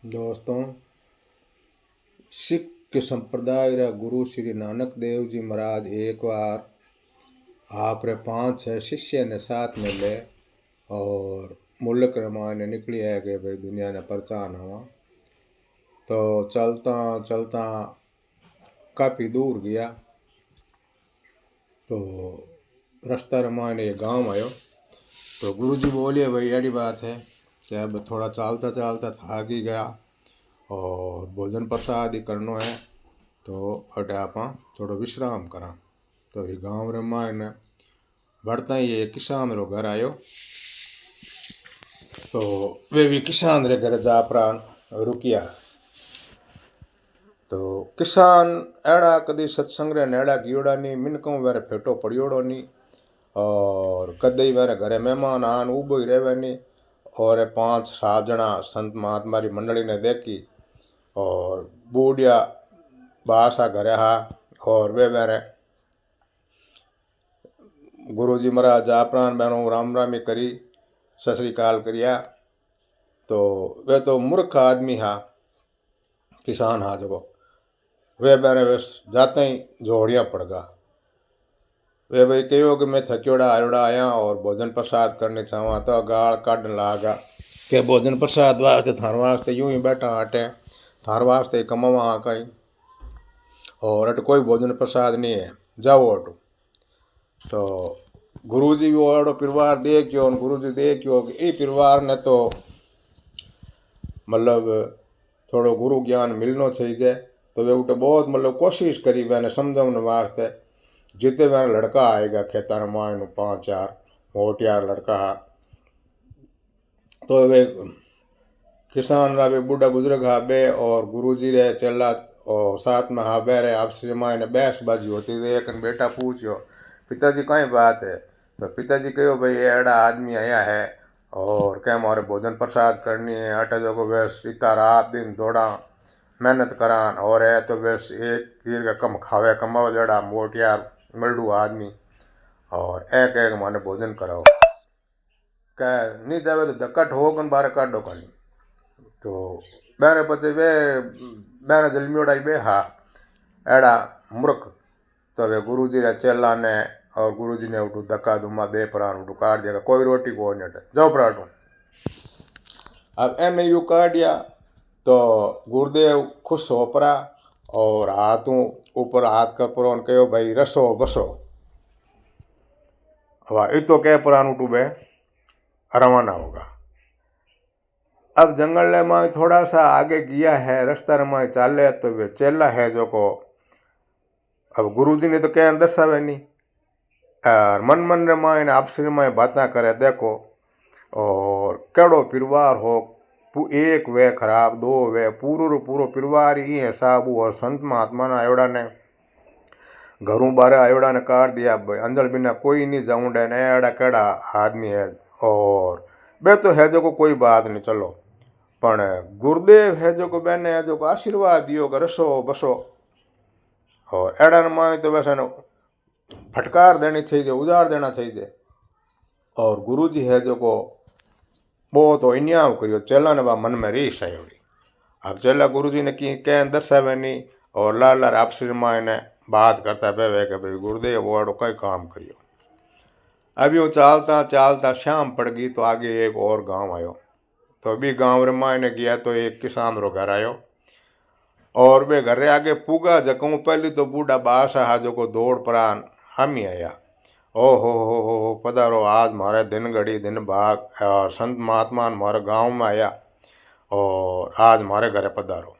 दोस्तों, सिख संप्रदाय रा गुरु श्री नानक देव जी महाराज एक बार आप रे 5-6 शिष्य ने साथ में ले और मुल्क रे मायने निकली है कि भाई दुनिया ने पहचान हवा। तो चलता चलता काफ़ी दूर गया तो रास्ता रे मायने ये गांव आयो। तो गुरुजी बोलिए भाई ऐडी बात है कि अब थोड़ा चालता चालता थाक ही गया और भोजन प्रसाद ही करनो है, तो अटे आप थोड़ा विश्राम करा। तो ये गांव रे मायने बढ़ता ही एक किसान रो घर आयो। तो वे भी किसान रे घर जा प्राण रुकिया। तो किसान एड़ा कदी सत्संग रे नेड़ा गियोड़ा नहीं, मिनकों वेरे फेटो पड़ियोड़ो नहीं और कदई वेरे घरे मेहमान आन उबो ही रेवे नहीं। और 5-7 जना संत महात्मा री मंडली ने देखी और बूढ़िया बासा घरे हा और वे वेरे गुरुजी महाराज आपरान बेरों राम रामी करी सत श्री अकाल करिया। तो वे तो मूर्ख आदमी हा, किसान हा जो वे बेरे वे जाते ही जोड़िया पड़गा। वे भाई कहो कि मैं थक्योड़ा आयोड़ा आया और भोजन प्रसाद करने चाहवा। तो गाल काढ़ लागा कि भोजन प्रसाद वास्ते थार वास्ते यूं ही बैठा अटे, थार वास्ते कमावा आ कहीं और अट कोई भोजन प्रसाद नहीं है, जाओ अटो। तो गुरुजी भी वो परिवार देखियो, गुरुजी देखियो कि ये परिवार ने तो मतलब थोड़ो गुरु ज्ञान मिलना चाहिए। तो वे उठे बहुत मतलब कोशिश करी मैंने समझाने वास्ते। जिते मेरा लड़का आएगा खेतर मायन 5-4 मोटियार लड़का हा। तो वे किसान रा वे बूढ़ा बुजुर्ग हा बे और गुरुजी रे चेला और साथ में हा बे रे आपसी मायने बहस बाजी होती थी। एक बेटा पूछो पिताजी कई बात है। तो पिताजी कहो भाई एड़ा आदमी आया है और क्या हमारे भोजन प्रसाद करनी है, अटे जो को बस इतना रात दिन दौड़ा मेहनत करान और है तो बस एक कीर का कम खावे कमाओ जड़ा मोटियार मलडू आदमी और एक एक माने भोजन कराओ कह नहीं जावे तो धक्का ठोकन बारे काटो कहीं। तो मैंने पचे वे मैंने जलमियोड़ा बे हा एड़ा मूर्ख। तो वे गुरुजी रे चेला ने और गुरुजी ने उठू धक्का धुमा दे प्राण उठू काट दिया, कोई रोटी को नहीं हटे, जाओ पराठू। अब एने यू काट दिया तो गुरुदेव खुश हो परा और हाथों ऊपर हाथ कर परो कहो भाई रसो बसो। हवा ये तो कह पुरान उठू बे रवाना होगा। अब जंगल में थोड़ा सा आगे गया है, रास्ता में चाले तो वे चेला है जो को अब गुरुजी ने तो क्या अंदर सावे नहीं और मन मन रे मायने आपसी में बातें करे देखो और केड़ो परिवार हो, एक वे खराब दो वे पूरो पूरो परिवार ही है साहब। और संत महात्मा ने आयोड़ा ने घरों बारे आयोड़ा ने काट दिया भाई अंदर बिना कोई नहीं जाऊंडे ने एड़ा केड़ा आदमी है। और बे तो है जो को कोई बात नहीं चलो, पण गुरुदेव है जो को बेने है जो को आशीर्वाद दियो कि रसो बसो और एड़ा माए तो वैसे फटकार देनी चाहिए, उजाड़ देना चाहिए। और गुरुजी है जो को वो तो इन्याम करियो चेला ने बा मन में रीस आयोड़ी। अब चेला गुरुजी ने की क्या दर्शावे नहीं और लाल लाल आपसी माए ने बात करता पे कि भाई गुरुदेव वो कई काम करियो। अब यूँ चालता चालता शाम पड़ गई तो आगे एक और गांव आयो। तो अभी गांव रे मायने गया तो एक किसान रो घर आयो और वे घर रे आगे पूगा जकूँ पहली तो बूढ़ा बादशाह जो को दौड़ परान हम ही आया। ओ हो पधारो, आज मारे दिन घड़ी दिन भाग और संत महात्मा मारे गांव में आया और आज मारे घरे पधारो।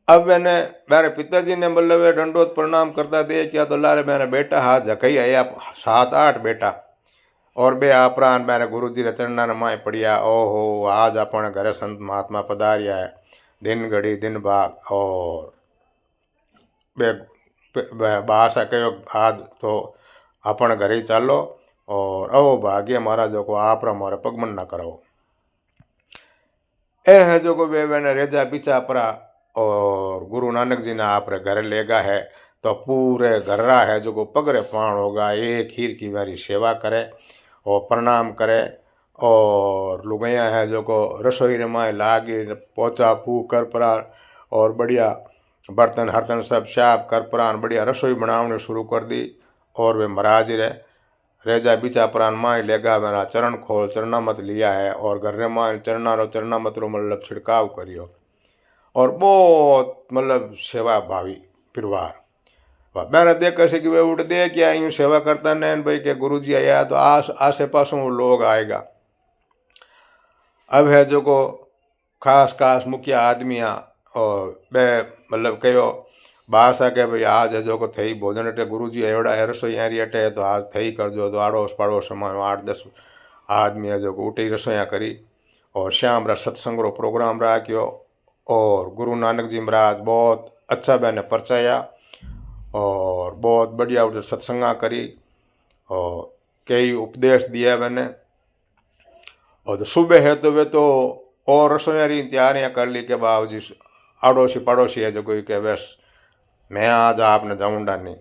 अब मैंने मेरे पिताजी ने मतलब दंडोत प्रणाम करता दे क्या तो लारे मेरा बेटा हाथ जकई आया 7-8 बेटा और बे आपरान मेरे गुरुजी रे चरणा माए पड़िया। ओहो आज अपने घरे संत महात्मा पधारिया है, दिन घड़ी दिन भाग और बे बासा कहो आज तो अपने घरे ही चालो और अवो भाग्य मारा जो को आप मारे पगमन ना करो। ए है जो को वे मैंने रेजा पीछा परा और गुरु नानक जी ने आप घर लेगा है। तो पूरे घर रहा है जो को पगरे पाण होगा, एक खीर की मेरी सेवा करे और प्रणाम करे और लुगाइयाँ हैं जो को रसोई रमाए लागे पोचा फू कर परा और बढ़िया बर्तन हर्तन सब साफ कर परान बढ़िया रसोई बनावनी शुरू कर दी। और वे महाराज रे रेजा बीचा प्राण माई लेगा मेरा चरण खोल चरणामत लिया है और घर माई चरणामत रो मतलब छिड़काव करियो। और बहुत मतलब सेवा भावी परिवार मैंने देखा से कि वे उठ दे क्या यूँ सेवा करता नैन भाई के गुरु जी आया तो आसे पास वो लोग आएगा। अब है जो को खास मुखिया आदमियाँ और बे मतलब कहो बासा के भाई आज है जो को थई भोजन अटे गुरु जी एवड़ा है रसोई यारी अटे तो आज थई कर जो तो आड़ोस पड़ोस में 8-10 आदमी है जो को उठी रसोइयाँ करी और शाम रा सत्संग रो प्रोग्राम राख्यो। और गुरु नानक जी महाराज बहुत अच्छा मैंने परचाया और बहुत बढ़िया उधर सत्संगा करी और कई उपदेश दिया मैंने। और तो सुबह है तो वे तो और रसोई तैयारियाँ कर ली के बाबू जी अड़ोसी पड़ोसी है जो कोई के बस मैं आज आपने जाऊँगा नहीं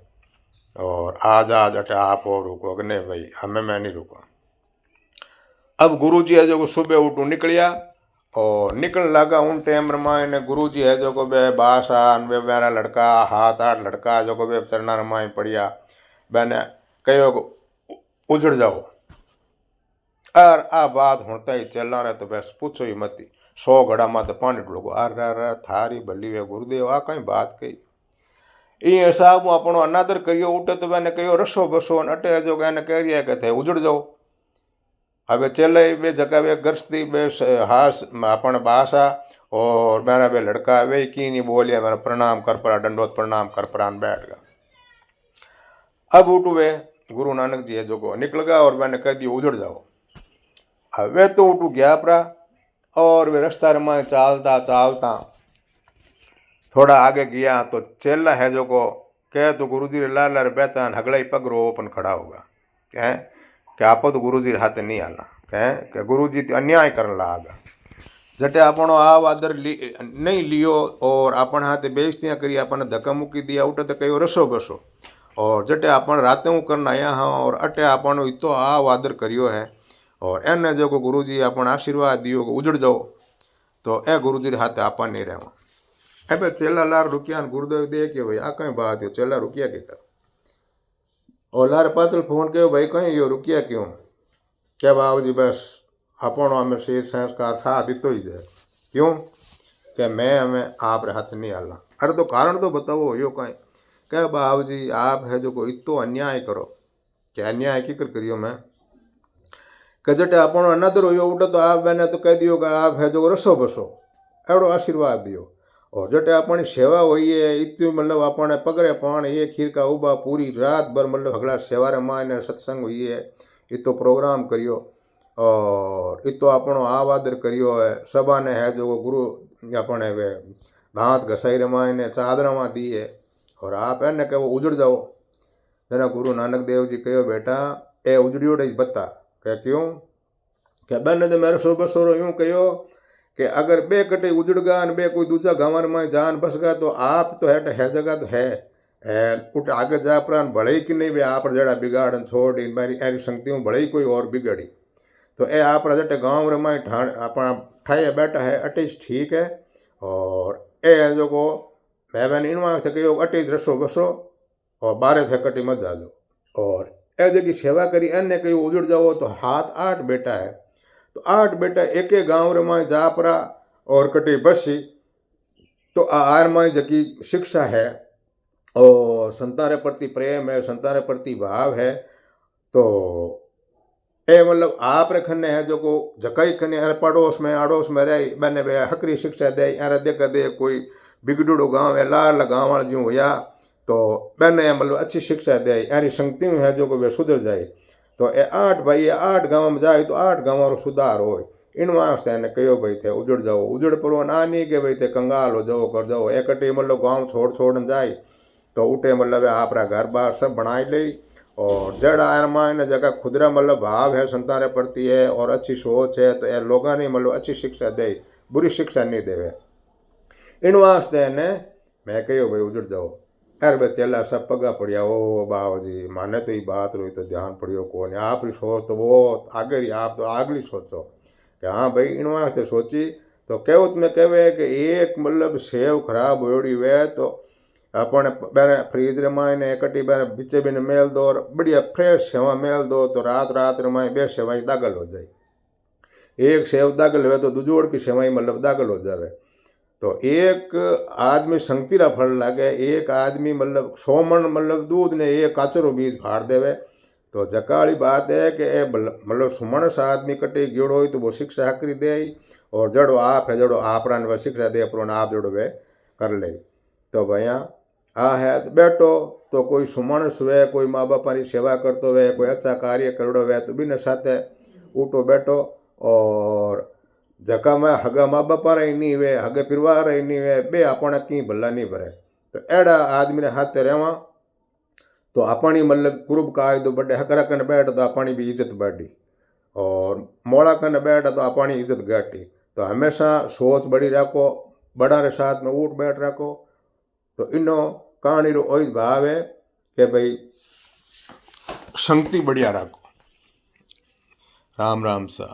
और आज अटे आप और रुको नहीं भाई हमें मैं नहीं रुका। अब गुरु जी है जो को सुबह उठू निकलिया और निकल लगा उन टाइम रमाए ने गुरु जी है जो को बे बासा बे मेरा लड़का 7-8 लड़का जो को बे चरना रमाए पड़िया मैंने कहो उजड़ जाओ। और आ बात होता ही चलना रहे तो बस पूछो ही मत 100 घड़ा मत पानी डोगो अर थारी भली वे गुरुदेव आ कहीं बात कही ये हिसाब अपनो अनादर करियो उठे तो मैंने कहो रसो बसो अटे जो कहने कह रही है कि थे उजड़ जाओ। હવે चले बे जगह वे गृहस्थी बे हास अपन बासा और मेरा बे लड़का वे की नहीं बोलिया मेरा प्रणाम कर पड़ा दंडोत प्रणाम कर परान बैठ गया। अब उठू वे गुरु नानक जी है जो को निकल गया और मैंने कह दिया उजड़ जाओ। अब वे तो उठू गया परा और वे रास्ता में चालता थोड़ा आगे गया तो चेला है जो को कह तो गुरु जी लाल बेहता हगड़ा ही पग रो ओपन खड़ा होगा कह कि आप तो गुरु जी हाथ नहीं आना कह गुरु जी अन्याय करने लगा जटे आपनो आ आदर नहीं लियो और अपन हाथे बेइज्जतियाँ करी अपन धक्का मुक्की दिया उठे तो कहो रसो बसो और जटे अपन राते हूँ करना आया हाँ और अटे अपन इतो आ आदर करियो है और एने जो को गुरु जी अपन आशीर्वाद दियो उजड़ जाओ तो ए गुरु जी हाथे आपा नहीं रहो। ए भाई चेला लार रुकिया गुरुदेव दे के भाई आ कहीं बात हो चेला रुकिया के कर और लार पाचल फोन कहो भाई कहीं यो रुकिया क्यों क्या बाबू जी बस अपनो हमें शेर संस्कार था दितो ही जाए क्यों क्या मैं हमें आप हाथ नहीं आला अरे तो कारण तो बताओ यो कहीं क्या बाबू जी आप है जो कोई तो अन्याय करो क्या अन्याय की करियो मैं कजटे अपनो अनादर हो उठे तो आप मैंने तो कह दियो कि आप है जो रसो बसो एवडो आशीर्वाद दियो और जटे अपनी सेवा हुई है इतनी मतलब अपने पगरे पान ये खीर का उबा पूरी रात भर मतलब अगला सेवा रमाने सत्संग हुई है इतो प्रोग्राम करियो और इतो अपनो आवादर करियो है सभा ने है जो गुरु अपने वे दांत घसाई रमाने चादरा दी है और आप है कहो उजड़ जाओ। जना गुरु नानक देव जी कहो बेटा ए उजड़ियोड़ बता क्या क्यों क्या बने तो मेरे सो बसो यूँ कहो कि अगर बे कटे उजड़ गया बे कोई दूजा गांव में जान बस गया तो आप तो है जगह तो है उठ आगे जा प्राण भले कि नहीं वे आप जड़ा बिगाड़न छोड़ मेरी ऐसी शक्तियों भले ही कोई और बिगड़ी तो ए आप जटे गाँव रमाए अपना ठाया बैठा है अटे ठीक है और ए जो को मैं मैंने इनवा थे कहो अटे रसो बसो और 12 थे कटी मत जाओ और ए जगह सेवा करी एने कहीं उजड़ जाओ तो 7-8 बेटा है तो 8 बेटा एक गाँव में जा परा और कटी बसी तो आर में जकी शिक्षा है और संतान प्रति प्रेम है संतान प्रति भाव है तो ए मतलब आप रखने है जो को जकाई खने पड़ोस में अड़ोस में रह बने वे हकरी शिक्षा दे यार देखा दे कोई बिगड़ो गाँव है लाल गाँव जो होया तो बने मतलब अच्छी शिक्षा दे यारी संगतियों है जो को वे सुधर जाए तो ए 8 भाई 8 गाँव में जाए तो 8 गाँव रो सुधार हो इन वास्ते ने कहो भाई थे उजड़ जाओ उजड़ पड़ो ना नहीं के भाई थे कंगाल हो जाओ कर जाओ एकटे मतलब गाँव छोड़ जाए तो उठे मतलब आप घर बार सब बनाई ले और जड़ा आरमान जगह खुदरा मतलब भाव है संतान प्रति है और अच्छी सोच है तो ये लोगों ने मतलब अच्छी शिक्षा दे बुरी शिक्षा नहीं देवे इन वास्ते ने मैं कहो भाई उजड़ जाओ अरे बे चेला सब पगा पड़िया, ओ बाबा जी माने तो ये बात रही तो ध्यान पड़ियो को ने आपकी सोच तो बहुत आगे रही, आप तो आगली सोचो कि हाँ भाई इन वास्ते सोची। तो कहवत में कहवे कि एक मतलब सेव खराब होड़ी वे तो अपने बेने फ्रीज रे मायने एकटी बेने बीचे बीने मेल दो और बढ़िया फ्रेश सेवा मेल दो तो रात रात रे माय बे सेवाई दागल हो जाए। एक सेव दागल हुए तो दूजोड़ की सेवाई मतलब दागल हो जावे। तो एक आदमी संगतीरा फल लागे, एक आदमी मतलब 100 मन मतलब दूध ने एक काचरो बीज फाड़ देवे। तो जकाली बात है कि मतलब सुमणस आदमी कटे गियोड़ो हो तो वो शिक्षा करी दे, और जड़ो आप है जड़ो आपरा ने शिक्षा दे अपनो आप जड़ो वे कर ले। तो भैया आ है तो बैठो तो कोई सुमणस वे, कोई माँ बापा की सेवा करते हुए, कोई अच्छा कार्य करड़ो वे तो बिना साथे उठो बैठो। और जका में हगा माँ बापा रही नहीं वे, हगे परिवार रही नहीं वे, बे अपने की भला नहीं भरे। तो एड़ा आदमी ने हाथे रहवा तो अपनी मतलब कुरुब कायदो बड़े हकरा कन बैठ तो अपनी भी इज्जत बढ़ी, और मोड़ा कन बैठ तो अपनी इज्जत घटी। तो हमेशा सोच बड़ी रखो, बड़ा रे साथ में उठ बैठ रखो। तो इनो कहानी रो ओई भाव है कि भाई संगति बढ़िया रखो। राम राम सा।